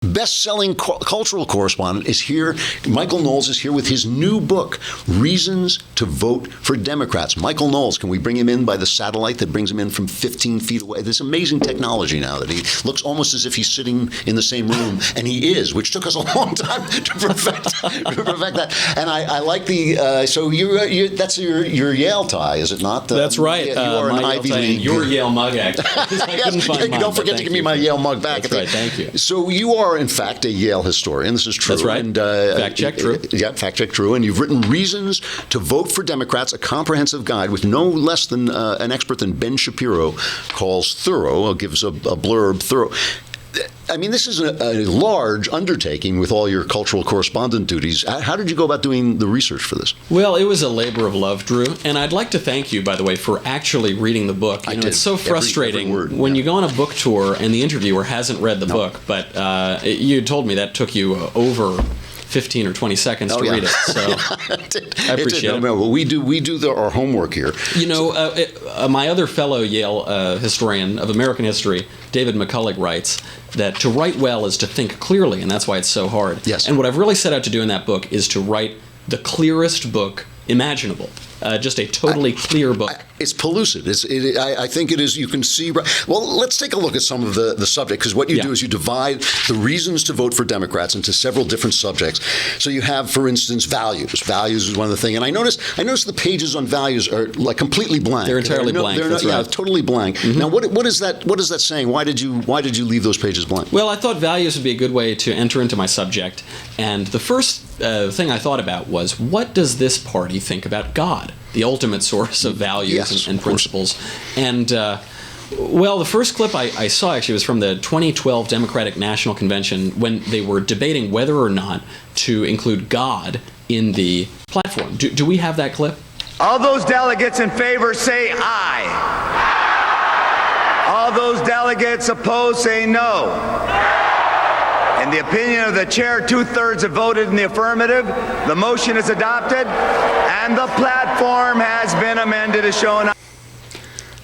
Best-selling cultural correspondent is here. Michael Knowles is here with his new book, Reasons to Vote for Democrats. Michael Knowles, can we bring him in by the satellite that brings him in from 15 feet away? This amazing technology now that he looks almost as if he's sitting in the same room, and he is, which took us a long time to perfect that. And I like the, so that's your Yale tie, is it not? That's right. You are an Ivy League. Your Yale mug, actually. Don't forget to give me my Yale mug back. That's right, thank you. So you are, in fact, a Yale historian. This is true. That's right. And, fact check true. Yeah, fact check true. And you've written Reasons to Vote for Democrats, a comprehensive guide with no less than an expert than Ben Shapiro calls thorough, gives a blurb, thorough. I mean, this is a large undertaking with all your cultural correspondent duties. How did you go about doing the research for this? Well, it was a labor of love, Drew. And I'd like to thank you, by the way, for actually reading the book. It's so frustrating every word, when you go on a book tour and the interviewer hasn't read the book. But you told me that took you over 15 or 20 seconds to read it. So I appreciate it. No, well, we do our homework here. You know, my other fellow Yale historian of American history, David McCulloch, writes that to write well is to think clearly, and that's why it's so hard. Yes. And what I've really set out to do in that book is to write the clearest book imaginable. Just a totally clear book. It's pellucid. I think it is. You can see. Well, let's take a look at some of the subject, because what you do is you divide the reasons to vote for Democrats into several different subjects. So you have, for instance, values. Values is one of the things. And I noticed the pages on values are like completely blank. They're entirely blank. They're not, yeah, totally blank. Mm-hmm. Now, what is that? What is that saying? Why did you leave those pages blank? Well, I thought values would be a good way to enter into my subject. And the first thing I thought about was, what does this party think about God, the ultimate source of values and principles? And, well, the first clip I saw actually was from the 2012 Democratic National Convention when they were debating whether or not to include God in the platform. Do we have that clip? All those delegates in favor say aye. All those delegates opposed say no. In the opinion of the chair, 2/3 have voted in the affirmative. The motion is adopted, and the platform has been amended as shown.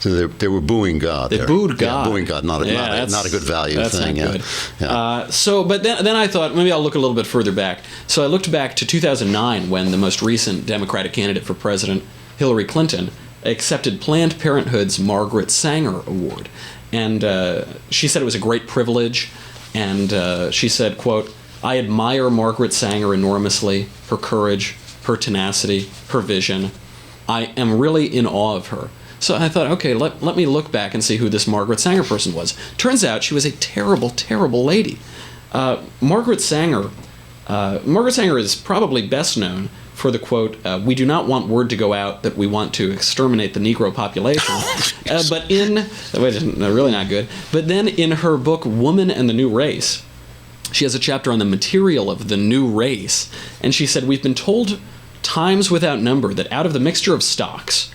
So they were booing God. They booed God. Yeah, booing God, not a good value that's thing. Not good. Yeah. But then I thought maybe I'll look a little bit further back. So I looked back to 2009 when the most recent Democratic candidate for president, Hillary Clinton, accepted Planned Parenthood's Margaret Sanger Award, and she said it was a great privilege. And she said, quote, "I admire Margaret Sanger enormously, her courage, her tenacity, her vision. I am really in awe of her." So I thought, okay, let me look back and see who this Margaret Sanger person was. Turns out she was a terrible, terrible lady. Margaret Sanger is probably best known for the quote, "We do not want word to go out that we want to exterminate the Negro population." Really not good. But then in her book, Woman and the New Race, she has a chapter on the material of the new race. And she said, "We've been told times without number that out of the mixture of stocks,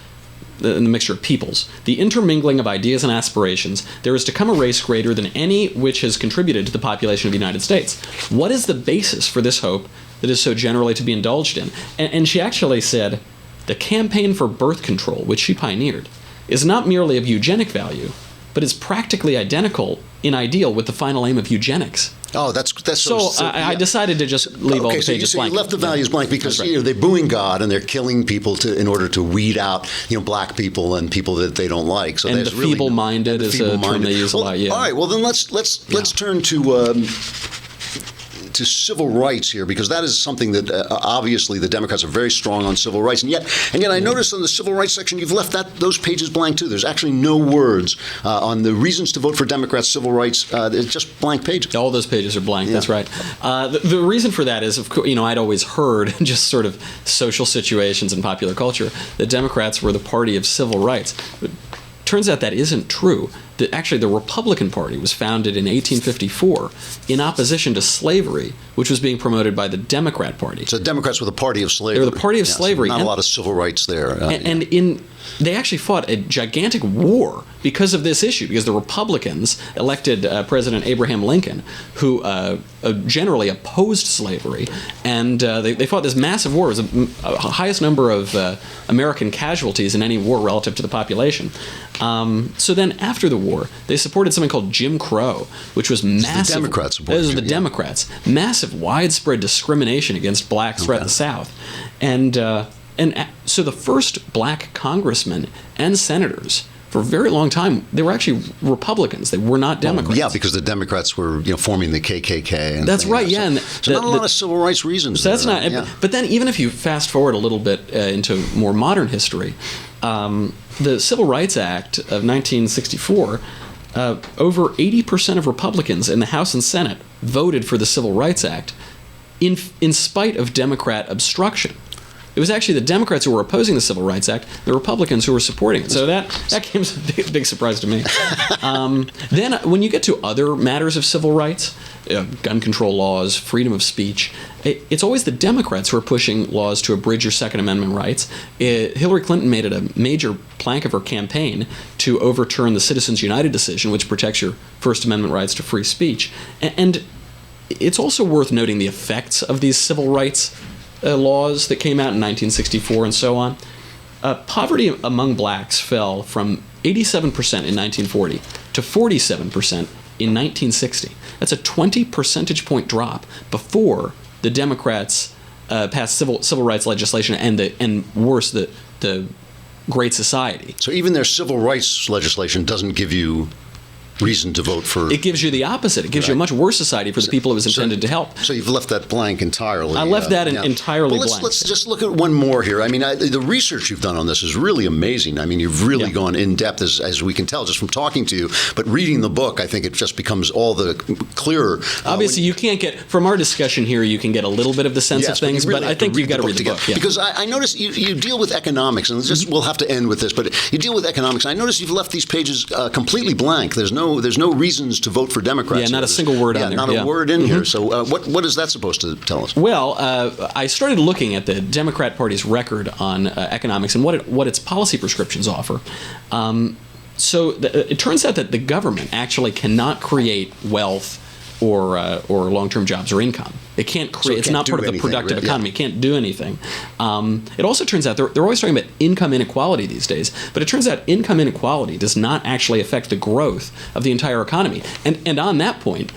the mixture of peoples, the intermingling of ideas and aspirations, there is to come a race greater than any which has contributed to the population of the United States. What is the basis for this hope that is so generally to be indulged in?" And she actually said, "The campaign for birth control, which she pioneered, is not merely of eugenic value, but is practically identical in ideal with the final aim of eugenics." Oh, that's so. I decided to just leave all the pages blank. You left the values blank because they're booing God and they're killing people in order to weed out black people and people that they don't like. So and the feeble-minded is a term they use a lot. Yeah. All right. Well, then let's turn to civil rights here, because that is something that obviously the Democrats are very strong on civil rights, and yet I noticed on the civil rights section you've left those pages blank too. There's actually no words on the reasons to vote for Democrats, civil rights. It's just blank pages. All those pages are blank. Yeah. That's right. The reason for that is, of course, I'd always heard just sort of social situations and popular culture that Democrats were the party of civil rights. But turns out that isn't true. Actually, the Republican Party was founded in 1854 in opposition to slavery, which was being promoted by the Democrat Party. So Democrats were the party of slavery. They were the party of slavery. So not a lot of civil rights there. And in they actually fought a gigantic war because of this issue, because the Republicans elected President Abraham Lincoln, who generally opposed slavery, and they fought this massive war. It was the highest number of American casualties in any war relative to the population. So then after the war, they supported something called Jim Crow, which was massive. The Democrats supported Those are the Jim, Democrats. Massive, widespread discrimination against blacks throughout the South. And so the first black congressmen and senators for a very long time, they were actually Republicans. They were not Democrats. Yeah, because the Democrats were forming the KKK. And that's right, yeah. So not a lot of civil rights reasons. So that's there, not. yeah. But then even if you fast forward a little bit into more modern history, the Civil Rights Act of 1964, over 80% of Republicans in the House and Senate voted for the Civil Rights Act in spite of Democrat obstruction. It was actually the Democrats who were opposing the Civil Rights Act, the Republicans who were supporting it. So that came as a big surprise to me. Then when you get to other matters of civil rights, gun control laws, freedom of speech, it's always the Democrats who are pushing laws to abridge your Second Amendment rights. Hillary Clinton made it a major plank of her campaign to overturn the Citizens United decision, which protects your First Amendment rights to free speech. And it's also worth noting the effects of these civil rights laws that came out in 1964 and so on. Poverty among blacks fell from 87% in 1940 to 47% in 1960. That's a 20 percentage point drop before the Democrats passed civil rights legislation and worse, the Great Society. So even their civil rights legislation doesn't give you reason to vote for. It gives you the opposite. It gives you a much worse society for the people it was intended to help. So you've left that blank entirely. I left that entirely blank. Let's just look at one more here. I mean, the research you've done on this is really amazing. I mean, you've really gone in depth, as we can tell just from talking to you. But reading the book, I think it just becomes all the clearer. Obviously, you can't get, from our discussion here, you can get a little bit of the sense of things, but I think you've got to read the book. Yeah. Because I noticed you deal with economics, and we'll have to end with this, but you deal with economics. And I noticed you've left these pages completely blank. There's no reasons to vote for Democrats. Yeah, not a single word on there. Not a word in here. So what is that supposed to tell us? Well, I started looking at the Democrat Party's record on economics and what its policy prescriptions offer. So it turns out that the government actually cannot create wealth or long-term jobs or income. It can't create. It's not part of the productive economy. It can't do anything. It also turns out they're always talking about income inequality these days, but it turns out income inequality does not actually affect the growth of the entire economy. And on that point,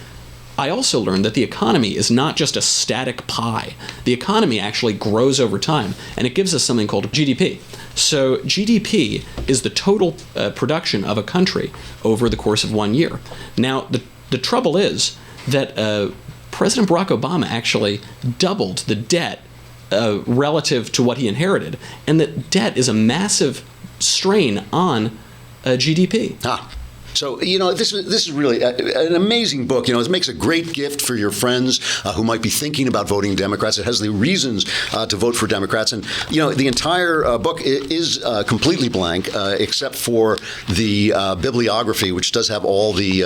I also learned that the economy is not just a static pie. The economy actually grows over time, and it gives us something called GDP. So GDP is the total production of a country over the course of 1 year. Now, the trouble is that President Barack Obama actually doubled the debt relative to what he inherited, and that debt is a massive strain on GDP. So, this is really an amazing book. It makes a great gift for your friends who might be thinking about voting Democrats. It has the reasons to vote for Democrats. And, the entire book is completely blank, except for the bibliography, which does have all the,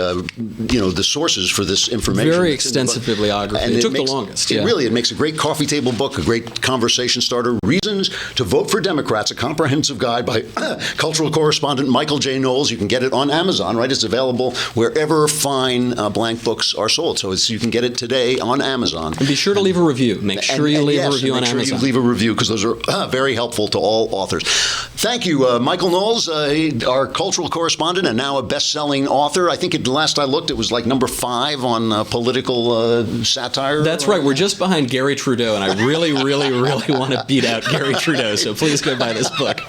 the sources for this information. Very extensive bibliography. And it took the longest. It makes a great coffee table book, a great conversation starter. Reasons to Vote for Democrats, a comprehensive guide by cultural correspondent Michael J. Knowles. You can get it on Amazon. Right, it's available wherever fine blank books are sold. So you can get it today on Amazon. And be sure to leave a review. Make sure you leave a review on Amazon. Make sure you leave a review, because those are very helpful to all authors. Thank you, Michael Knowles, our cultural correspondent and now a best-selling author. I think last I looked, it was like number 5 on political satire. That's right. We're just behind Gary Trudeau, and I really, really, really want to beat out Gary Trudeau. So please go buy this book.